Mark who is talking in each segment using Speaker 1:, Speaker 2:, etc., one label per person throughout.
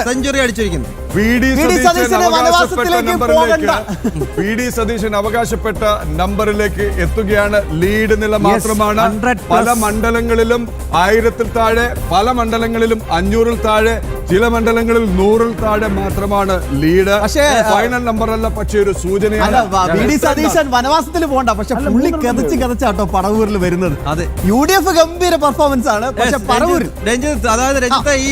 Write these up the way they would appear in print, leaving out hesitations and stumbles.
Speaker 1: Century അടിച്ചിരിക്കുന്നു.
Speaker 2: Satheesan അവകാശപ്പെട്ട നമ്പറിലേക്ക് എത്തുകയാണ്. ലീഡ് നില മാത്രമാണ്. പല മണ്ഡലങ്ങളിലും 1000-ൽ താഴെ, പല മണ്ഡലങ്ങളിലും 500-ൽ താഴെ, ചില മണ്ഡലങ്ങളിൽ 100-ൽ താഴെ മാത്രമാണ് ലീഡ്. ഫൈനൽ നമ്പർ അല്ല, പക്ഷേ ഒരു സൂചനയാണ്.
Speaker 3: സതീശൻ വനവാസത്തിൽ പോകണ്ട, പക്ഷെ പുള്ളി കതച്ചാട്ടോ പറവൂരിൽ വരുന്നത്.
Speaker 1: അതെ,
Speaker 3: UDF ഗംഭീര പെർഫോമൻസ് ആണ്. പക്ഷെ പറവൂർ
Speaker 1: അതായത് രഞ്ജിത്ത് ഈ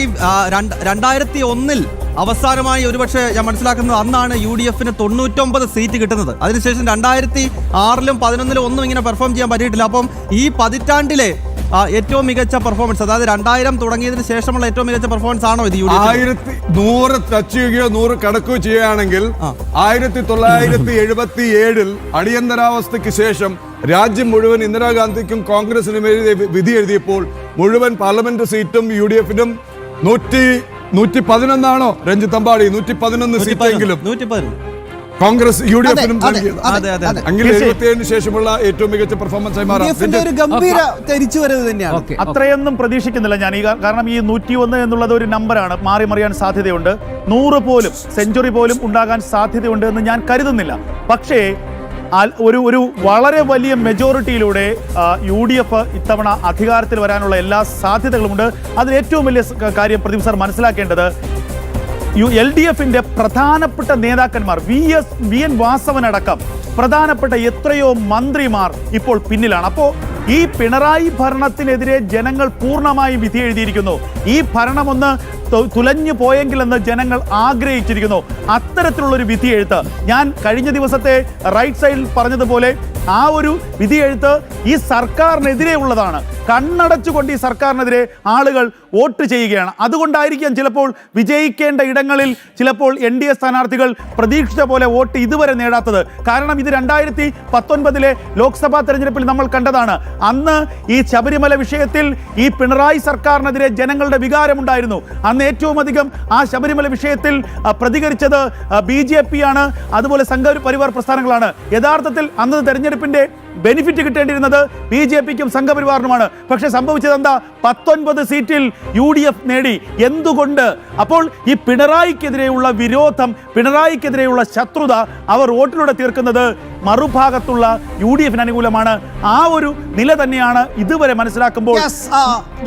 Speaker 1: 2001-ൽ അവസാനമായി ഒരുപക്ഷെ ഞാൻ മനസ്സിലാക്കുന്നത് അന്നാണ് UDFന് 99 സീറ്റ് കിട്ടുന്നത്. അതിനുശേഷം 2006-ലും 2011-ലും ഒന്നും ഇങ്ങനെ പെർഫോം ചെയ്യാൻ പറ്റിയിട്ടില്ല. അപ്പം ഈ പതിറ്റാണ്ടിലെ ഏറ്റവും മികച്ച പെർഫോമൻസ്, അതായത് 2000 തുടങ്ങിയതിന് ശേഷമുള്ള ഏറ്റവും മികച്ച പെർഫോമൻസ് ആണോ ഇത്?
Speaker 2: 100 ടച്ച് ചെയ്യുകയോ 100 കടക്കുകയോ ചെയ്യുകയാണെങ്കിൽ 1977-ൽ അടിയന്തരാവസ്ഥയ്ക്ക് ശേഷം രാജ്യം മുഴുവൻ ഇന്ദിരാഗാന്ധിക്കും കോൺഗ്രസിനും വിധി എഴുതിയപ്പോൾ മുഴുവൻ പാർലമെന്റ് സീറ്റും UDFനും 111 രഞ്ജിത്ത് അമ്പാടി 111 സീറ്റെങ്കിലും കോൺഗ്രസ് UDFനും അങ്ങനെ 77-ന് ശേഷമുള്ള ഏറ്റവും മികച്ച പെർഫോമൻസ് ആയി മാറാം.
Speaker 4: അത്രയൊന്നും പ്രതീക്ഷിക്കുന്നില്ല ഞാൻ. കാരണം ഈ 101 എന്നുള്ളത് ഒരു നമ്പറാണ്, മാറി മറിയാൻ സാധ്യതയുണ്ട്. 100 പോലും, സെഞ്ചുറി പോലും ഉണ്ടാകാൻ സാധ്യതയുണ്ട് എന്ന് ഞാൻ കരുതുന്നില്ല. പക്ഷേ ഒരു വളരെ വലിയ മെജോറിറ്റിയിലൂടെ UDF ഇത്തവണ അധികാരത്തിൽ വരാനുള്ള എല്ലാ സാധ്യതകളുമുണ്ട്. അതിൽ ഏറ്റവും വലിയ കാര്യം പ്രദീപ് സാർ മനസ്സിലാക്കേണ്ടത്, LDFന്റെ പ്രധാനപ്പെട്ട നേതാക്കന്മാർ VN വാസവൻ അടക്കം പ്രധാനപ്പെട്ട എത്രയോ മന്ത്രിമാർ ഇപ്പോൾ പിന്നിലാണ്. അപ്പോൾ ഈ പിണറായി ഭരണത്തിനെതിരെ ജനങ്ങൾ പൂർണ്ണമായി വിധി എഴുതിയിരിക്കുന്നു. ഈ ഭരണം ഒന്ന് തുലഞ്ഞു പോയെങ്കിലെന്ന് ജനങ്ങൾ ആഗ്രഹിച്ചിരിക്കുന്നു. അത്തരത്തിലുള്ളൊരു വിധിയെഴുത്ത് ഞാൻ കഴിഞ്ഞ ദിവസത്തെ റൈറ്റ് സൈഡിൽ പറഞ്ഞതുപോലെ ആ ഒരു വിധിയെഴുത്ത് ഈ സർക്കാരിനെതിരെ ഉള്ളതാണ്. കണ്ണടച്ചുകൊണ്ട് ഈ സർക്കാരിനെതിരെ ആളുകൾ വോട്ട് ചെയ്യുകയാണ്. അതുകൊണ്ടായിരിക്കാം ചിലപ്പോൾ വിജയിക്കേണ്ട ഇടങ്ങളിൽ ചിലപ്പോൾ NDA സ്ഥാനാർത്ഥികൾ പ്രതീക്ഷിച്ച പോലെ വോട്ട് ഇതുവരെ നേടാത്തത്. കാരണം ഇത് 2019-ലെ ലോക്സഭാ തെരഞ്ഞെടുപ്പിൽ നമ്മൾ കണ്ടതാണ്. അന്ന് ഈ ശബരിമല വിഷയത്തിൽ ഈ പിണറായി സർക്കാരിനെതിരെ ജനങ്ങളുടെ വികാരമുണ്ടായിരുന്നു. അന്ന് ഏറ്റവും അധികം ആ ശബരിമല വിഷയത്തിൽ പ്രതികരിച്ചത് BJP ആണ്, അതുപോലെ സംഘപരിവാർ പ്രസ്ഥാനങ്ങളാണ്. യഥാർത്ഥത്തിൽ അന്ന് തെരഞ്ഞെടുപ്പിന്റെ ബെനിഫിറ്റ് കിട്ടേണ്ടിയിരുന്നത് BJPക്കും സംഘപരിവാറിനുമാണ്. പക്ഷെ സംഭവിച്ചത് എന്താ? 19 സീറ്റിൽ UDF നേടി. എന്തുകൊണ്ട്? അപ്പോൾ ഈ പിണറായിക്കെതിരെയുള്ള വിരോധം, പിണറായിക്കെതിരെയുള്ള ശത്രുത അവർ വോട്ടിലൂടെ തീർക്കുന്നത് മറുഭാഗത്തുള്ള UDFന് അനുകൂലമാണ്. ആ ഒരു നില തന്നെയാണ് ഇതുവരെ മനസ്സിലാക്കുമ്പോൾ